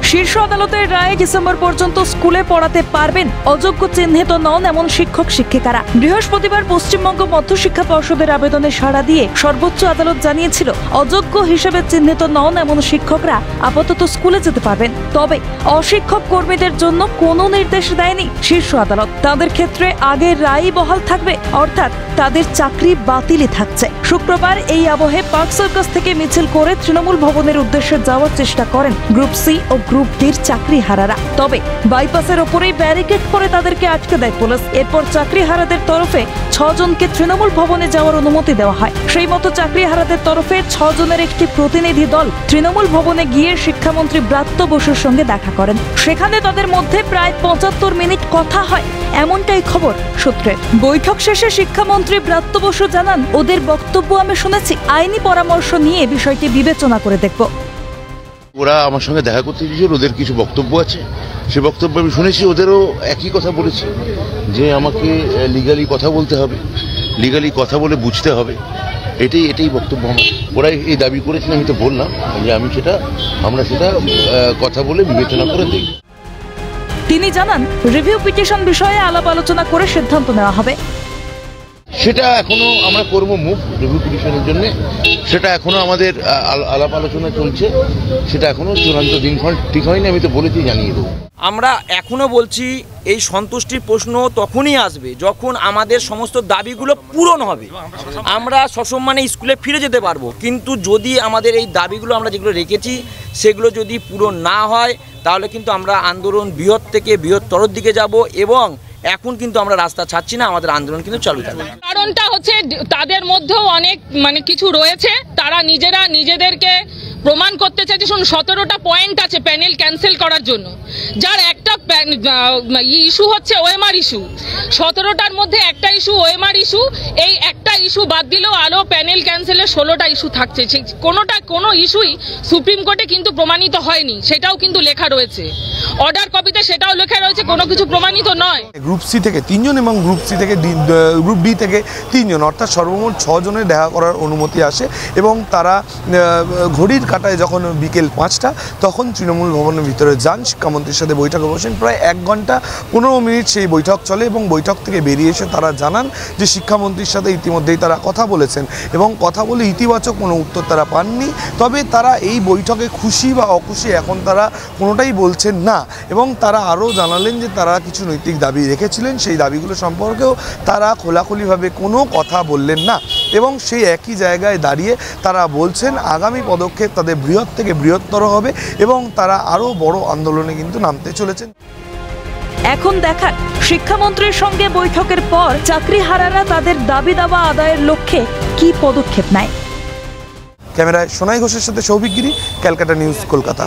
শীর্ষ আদালতের রায়ে ডিসেম্বর পর্যন্ত স্কুলে পড়াতে পারবেন অযোগ্য চিহ্নিত নন এমন শিক্ষক শিক্ষিকারা। বৃহস্পতিবার পশ্চিমবঙ্গ মধ্যশিক্ষা পর্ষদের আবেদনে সাড়া দিয়ে সর্বোচ্চ আদালত জানিয়েছিল অযোগ্য হিসেবে চিহ্নিত নন এমন শিক্ষকরা আপাতত স্কুলে যেতে পারবেন। তবে অশিক্ষক কর্মীদের জন্য কোনো নির্দেশ দেয়নি শীর্ষ আদালত। তাদের ক্ষেত্রে আগের রায়ই বহাল থাকবে, অর্থাৎ তাদের চাকরি বাতিলই থাকছে। শুক্রবার এই আবহে পার্ক সার্কাস থেকে মিছিল করে তৃণমূল ভবনের উদ্দেশ্যে যাওয়ার চেষ্টা করেন গ্রুপ সি ও গ্রুপ ডির চাকরিহারারা। তবে বাইপাসের ওপরেই ব্যারিকেড করে তাদেরকে আটকে দেয় পুলিশ। এরপর চাকরিহারাদের তরফে 6 জনকে তৃণমূল ভবনে যাওয়ার অনুমতি দেওয়া হয়। সেই মতো চাকরিহারাদের তরফে 6 জনের একটি প্রতিনিধি দল তৃণমূল ভবনে গিয়ে শিক্ষামন্ত্রী ব্রাত্য বসুর সঙ্গে দেখা করেন। সেখানে তাদের মধ্যে প্রায় 75 মিনিট কথা হয়, এমনটাই খবর সূত্রে। বৈঠক শেষে শিক্ষামন্ত্রী ব্রাত্য বসু জানান, ওদের বক্তব্য আমি শুনেছি, আইনি পরামর্শ নিয়ে বিষয়টি বিবেচনা করে দেখব। ওরা আমার সঙ্গে দেখা করতে চেয়েছিল, ওদের কিছু বক্তব্য আছে, সে বক্তব্য আমি শুনেছি। ওদেরও একই কথা বলেছি যে আমাকে লিগালি কথা বলতে হবে, লিগালি কথা বলে বুঝতে হবে, এটাই বক্তব্য আমার। ওরা এই দাবি করেছেন, আমি তো বললাম যে আমরা সেটা কথা বলে বিবেচনা করে দেখব। তিনি জানান, রিভিউ পিটিশন বিষয়ে আলাপ আলোচনা করে সিদ্ধান্ত নেওয়া হবে। সেটা এখনো আমরা করব মুভ রিভিউ পিটিশনের জন্য, সেটা এখনো আমাদের আলাপ আলোচনা চলছে, সেটা এখনো চূড়ান্ত দিনক্ষণ ঠিক হয়নি, আমি তো বলেছি জানিয়ে দেবো। আমরা এখনো বলছি এই সন্তুষ্টির প্রশ্ন তখনই আসবে যখন আমাদের সমস্ত দাবিগুলো পূরণ হবে, আমরা সসম্মানে স্কুলে ফিরে যেতে পারবো। কিন্তু যদি আমাদের এই দাবিগুলো আমরা যেগুলো রেখেছি সেগুলো যদি পূরণ না হয় তাহলে কিন্তু আমরা আন্দোলন বৃহৎ থেকে বৃহত্তর দিকে যাব, এবং এখন কিন্তু আমরা রাস্তা ছাড়ছি না, আমাদের আন্দোলন কিন্তু চালু থাকবে। কারণটা হচ্ছে তাদের মধ্যেও অনেক কিছু রয়েছে, তারা নিজেদেরকে প্রমাণ করতে চাইছে। শুনুন, 17টা পয়েন্ট আছে প্যানেল ক্যান্সেল করার জন্য, যার একটা ইস্যু হচ্ছে ওএমআর ইস্যু। 17টার মধ্যে একটা ইস্যু ওএমআর ইস্যু, এই একটা ইস্যু বাদ দিলেও আরও প্যানেল ক্যান্সেলের 16টা ইস্যু থাকছে। কোনো ইস্যুই সুপ্রিম কোর্টে কিন্তু প্রমাণিত হয়নি, সেটাও কিন্তু লেখা রয়েছে অর্ডার কপিতে, সেটাও লেখা রয়েছে, কোনো কিছু প্রমাণিত নয়। গ্রুপ সি থেকে 3 জন এবং গ্রুপ সি থেকে গ্রুপ ডি থেকে 3 জন, অর্থাৎ সর্বমোট 6 জনের দেখা করার অনুমতি আসে। এবং তারা ঘড়ির কাঁটায় যখন বিকেল 5টা তখন তৃণমূল ভবনের ভিতরে যান, শিক্ষামন্ত্রীর সাথে বৈঠকে বসেন। প্রায় 1 ঘন্টা 15 মিনিট সেই বৈঠক চলে, এবং বৈঠক থেকে বেরিয়ে এসে তারা জানান যে শিক্ষামন্ত্রীর সাথে ইতিমধ্যেই তারা কথা বলেছেন, এবং কথা বলে ইতিবাচক কোনো উত্তর তারা পাননি। তবে তারা এই বৈঠকে খুশি বা অখুশি এখন তারা কোনোটাই বলছেন না, এবং তারা আরও জানালেন যে তারা কিছু নৈতিক দাবি রেখেছিলেন, সেই দাবিগুলো সম্পর্কেও তারা খোলাখুলিভাবে কোনো কথা বললেন না। এবং সেই একই জায়গায় দাঁড়িয়ে তারা বলছেন আগামী পদক্ষেপ তাদের বৃহৎ থেকে বৃহত্তর হবে, এবং তারা আরও বড় আন্দোলনে কিন্তু নামতে চলেছেন। এখন দেখার শিক্ষামন্ত্রীর সঙ্গে বৈঠকের পর চাকরিহারারা তাদের দাবি দাওয়া আদায়ের লক্ষ্যে কি পদক্ষেপ নেয়। ক্যামেরায় সোনাই ঘোষের সাথে সৌভিক গিরি, ক্যালকাটা নিউজ, কলকাতা।